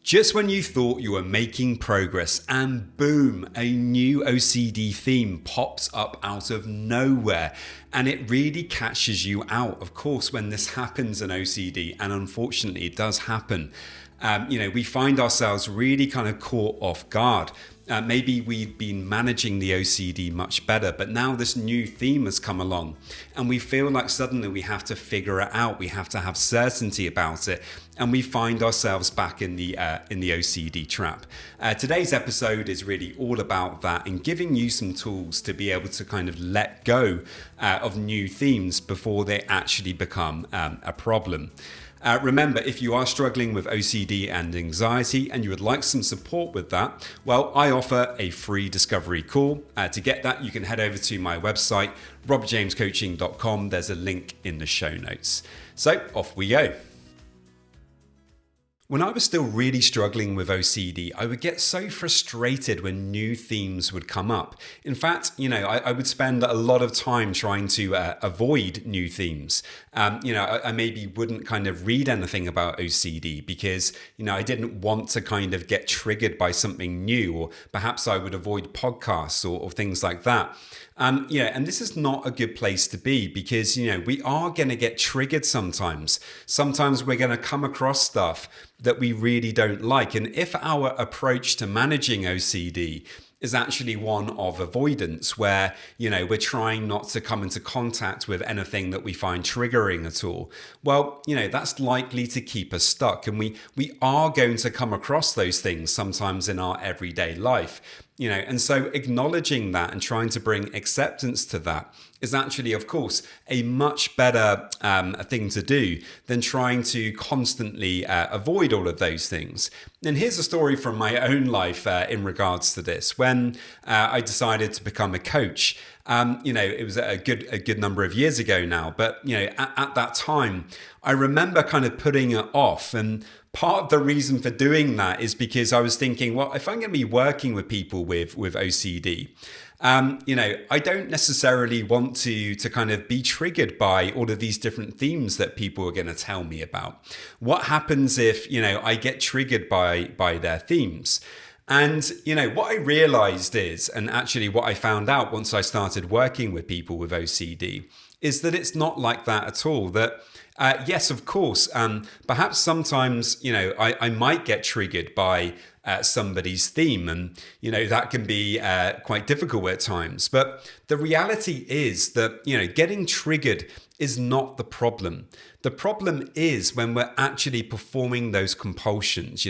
Just when you thought you were making progress, and boom, a new OCD theme pops up out of nowhere. And it really catches you out. Of course, when this happens in OCD, and unfortunately it does happen, we find ourselves really kind of caught off guard. Maybe we've been managing the OCD much better, but now this new theme has come along and we feel like suddenly we have to figure it out. We have to have certainty about it. And we find ourselves back in the OCD trap. Today's episode is really all about that and giving you some tools to be able to kind of let go of new themes before they actually become a problem. Remember, if you are struggling with OCD and anxiety and you would like some support with that, well, I offer a free discovery call. To get that, you can head over to my website, robertjamescoaching.com. There's a link in the show notes. So off we go. When I was still really struggling with OCD, I would get so frustrated when new themes would come up. In fact, I would spend a lot of time trying to avoid new themes. I maybe wouldn't kind of read anything about OCD because, I didn't want to kind of get triggered by something new, or perhaps I would avoid podcasts or things like that. And this is not a good place to be because, we are going to get triggered sometimes. Sometimes we're going to come across stuff that we really don't like. And if our approach to managing OCD is actually one of avoidance, where, we're trying not to come into contact with anything that we find triggering at all, well, that's likely to keep us stuck. And we are going to come across those things sometimes in our everyday life. And so acknowledging that and trying to bring acceptance to that is actually, of course, a much better thing to do than trying to constantly avoid all of those things. And here's a story from my own life in regards to this. When I decided to become a coach, it was a good number of years ago now, but at that time, I remember kind of putting it off. And part of the reason for doing that is because I was thinking, well, if I'm going to be working with people with OCD, I don't necessarily want to kind of be triggered by all of these different themes that people are going to tell me about. What happens if, I get triggered by their themes? And, what I realized is, and actually what I found out once I started working with people with OCD, is that it's not like that at all. That yes, of course, perhaps sometimes, I might get triggered by somebody's theme, and that can be quite difficult at times. But the reality is that getting triggered is not the problem. The problem is when we're actually performing those compulsions,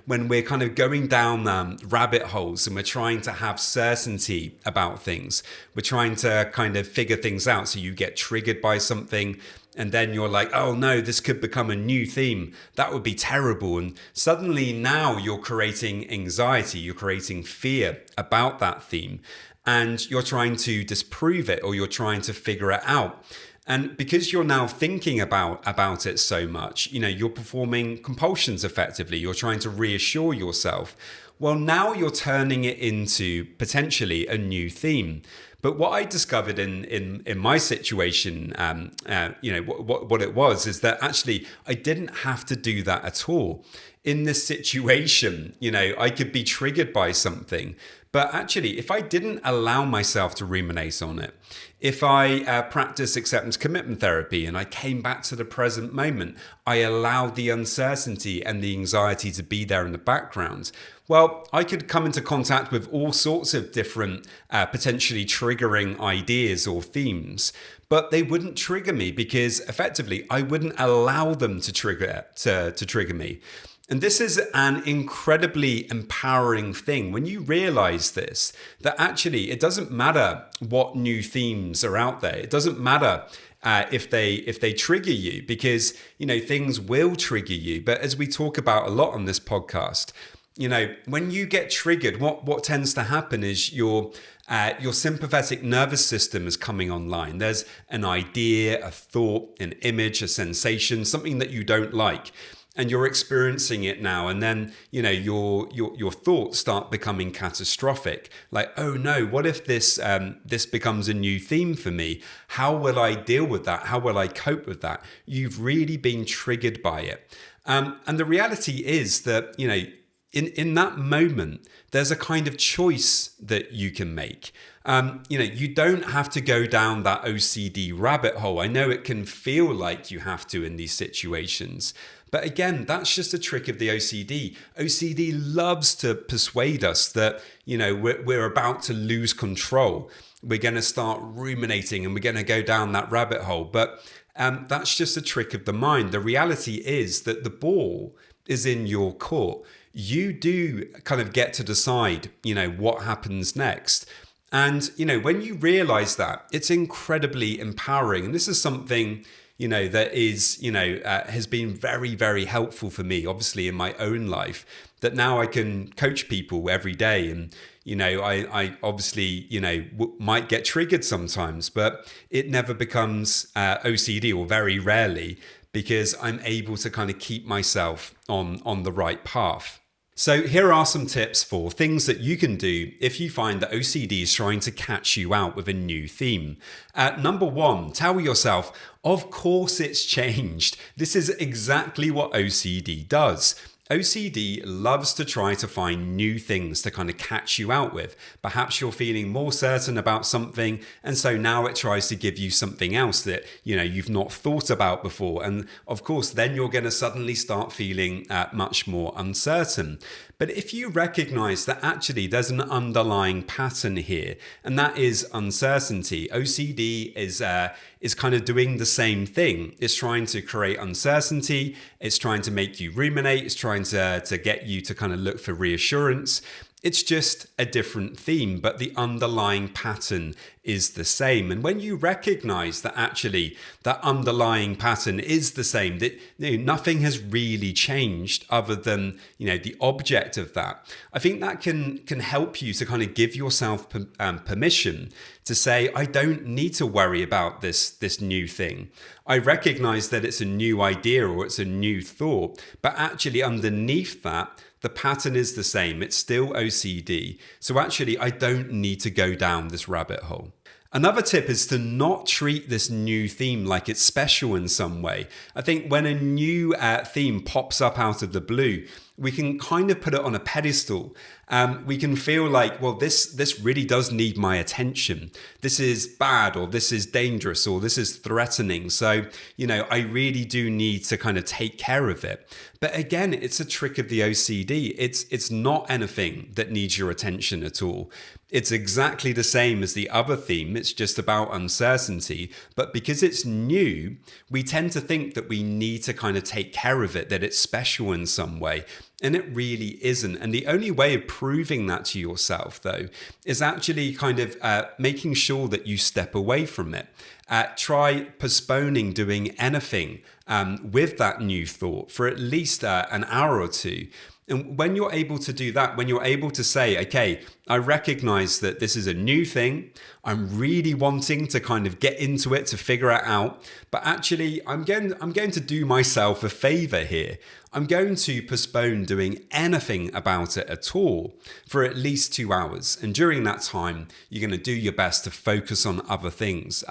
when we're kind of going down rabbit holes and we're trying to have certainty about things. We're trying to kind of figure things out. So you get triggered by something, and then you're like, oh no, this could become a new theme. That would be terrible. And suddenly now you're creating anxiety, you're creating fear about that theme, and you're trying to disprove it, or you're trying to figure it out. And because you're now thinking about it so much, you're performing compulsions effectively. You're trying to reassure yourself. Well, now you're turning it into potentially a new theme. But what I discovered in my situation, what it was is that actually I didn't have to do that at all. In this situation, I could be triggered by something. But actually, if I didn't allow myself to ruminate on it, if I practiced acceptance commitment therapy and I came back to the present moment, I allowed the uncertainty and the anxiety to be there in the background, well, I could come into contact with all sorts of different potentially triggering ideas or themes, but they wouldn't trigger me because effectively I wouldn't allow them to trigger me. And this is an incredibly empowering thing when you realize this, that actually it doesn't matter what new themes are out there. It doesn't matter if they trigger you, because, things will trigger you. But as we talk about a lot on this podcast, when you get triggered, what tends to happen is your sympathetic nervous system is coming online. There's an idea, a thought, an image, a sensation, something that you don't like. And you're experiencing it now, and then your thoughts start becoming catastrophic. Like, oh no, what if this becomes a new theme for me? How will I deal with that? How will I cope with that? You've really been triggered by it, and the reality is that in that moment, there's a kind of choice that you can make. You don't have to go down that OCD rabbit hole. I know it can feel like you have to in these situations. But again, that's just a trick of the OCD. OCD loves to persuade us that, we're about to lose control. We're going to start ruminating and we're going to go down that rabbit hole. But that's just a trick of the mind. The reality is that the ball is in your court. You do kind of get to decide, what happens next. And, when you realize that, it's incredibly empowering. And this is something, that is, has been very, very helpful for me, obviously, in my own life, that now I can coach people every day. And, I obviously, might get triggered sometimes, but it never becomes OCD, or very rarely, because I'm able to kind of keep myself on the right path. So here are some tips for things that you can do if you find that OCD is trying to catch you out with a new theme. Number one, tell yourself, of course it's changed. This is exactly what OCD does. OCD loves to try to find new things to kind of catch you out with. Perhaps you're feeling more certain about something, and so now it tries to give you something else that you've not thought about before. And of course, then you're going to suddenly start feeling much more uncertain. But if you recognize that actually there's an underlying pattern here, and that is uncertainty, OCD is kind of doing the same thing. It's trying to create uncertainty. It's trying to make you ruminate. It's trying to get you to kind of look for reassurance. It's just a different theme, but the underlying pattern is the same. And when you recognize that actually that underlying pattern is the same, that nothing has really changed other than the object of that, I think that can help you to kind of give yourself permission to say, I don't need to worry about this new thing. I recognize that it's a new idea or it's a new thought, but actually underneath that, the pattern is the same. It's still OCD. So actually, I don't need to go down this rabbit hole. Another tip is to not treat this new theme like it's special in some way. I think when a new theme pops up out of the blue, we can kind of put it on a pedestal. We can feel like, well, this really does need my attention. This is bad, or this is dangerous, or this is threatening. So, I really do need to kind of take care of it. But again, it's a trick of the OCD. It's not anything that needs your attention at all. It's exactly the same as the other theme. It's just about uncertainty. But because it's new, we tend to think that we need to kind of take care of it, that it's special in some way. And it really isn't. And the only way of proving that to yourself, though, is actually kind of making sure that you step away from it. Try postponing doing anything with that new thought for at least an hour or two. And when you're able to do that, when you're able to say, okay, I recognize that this is a new thing, I'm really wanting to kind of get into it, to figure it out, but actually I'm going to do myself a favor here. I'm going to postpone doing anything about it at all for at least 2 hours. And during that time, you're going to do your best to focus on other things,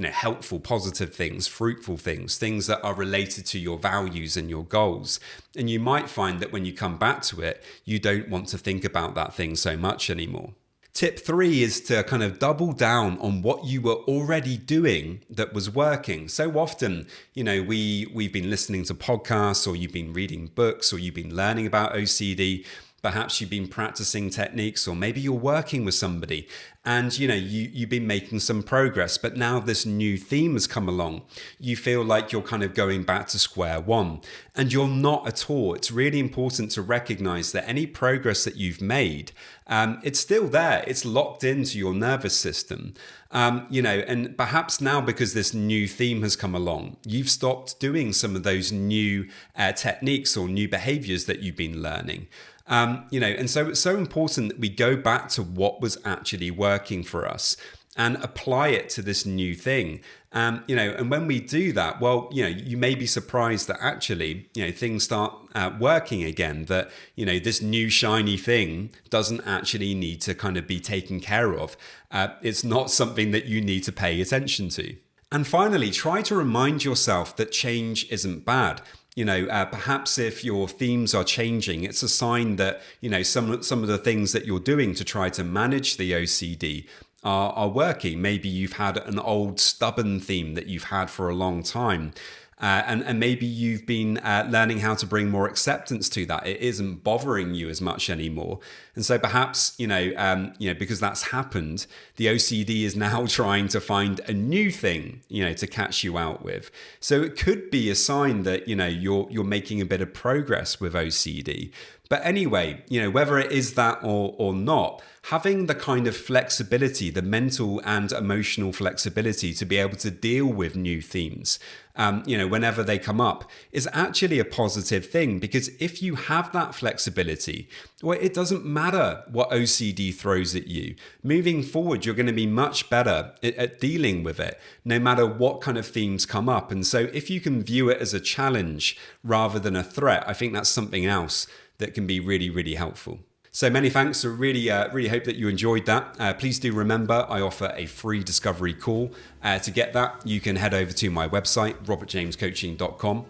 helpful, positive things, fruitful things, things that are related to your values and your goals. And you might find that when you come back to it, you don't want to think about that thing so much anymore. Tip 3 is to kind of double down on what you were already doing that was working. So often, we've been listening to podcasts, or you've been reading books, or you've been learning about OCD. Perhaps you've been practicing techniques, or maybe you're working with somebody and you've been making some progress, but now this new theme has come along. You feel like you're kind of going back to square one, and you're not at all. It's really important to recognize that any progress that you've made, it's still there. It's locked into your nervous system. And perhaps now, because this new theme has come along, you've stopped doing some of those new techniques or new behaviors that you've been learning. And so it's so important that we go back to what was actually working for us and apply it to this new thing. And when we do that, well, you may be surprised that actually, things start working again, that, this new shiny thing doesn't actually need to kind of be taken care of. It's not something that you need to pay attention to. And finally, try to remind yourself that change isn't bad. Perhaps if your themes are changing, it's a sign that, some of the things that you're doing to try to manage the OCD are working. Maybe you've had an old stubborn theme that you've had for a long time. And maybe you've been learning how to bring more acceptance to that. It isn't bothering you as much anymore. And so perhaps, because that's happened, the OCD is now trying to find a new thing, to catch you out with. So it could be a sign that, you're making a bit of progress with OCD. But anyway, whether it is that or not, having the kind of flexibility, the mental and emotional flexibility to be able to deal with new themes, whenever they come up, is actually a positive thing. Because if you have that flexibility, well, it doesn't matter what OCD throws at you. Moving forward, you're going to be much better at dealing with it, no matter what kind of themes come up. And so if you can view it as a challenge rather than a threat, I think that's something else that can be really, really helpful. So many thanks. I really hope that you enjoyed that. Please do remember I offer a free discovery call. To get that, you can head over to my website, robertjamescoaching.com,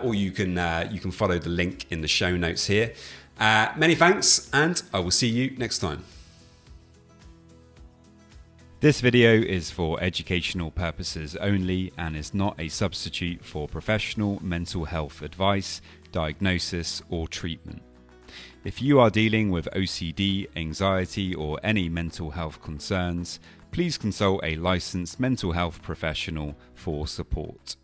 or you can follow the link in the show notes here. Many thanks, and I will see you next time. This video is for educational purposes only and is not a substitute for professional mental health advice, diagnosis, or treatment. If you are dealing with OCD, anxiety, or any mental health concerns, please consult a licensed mental health professional for support.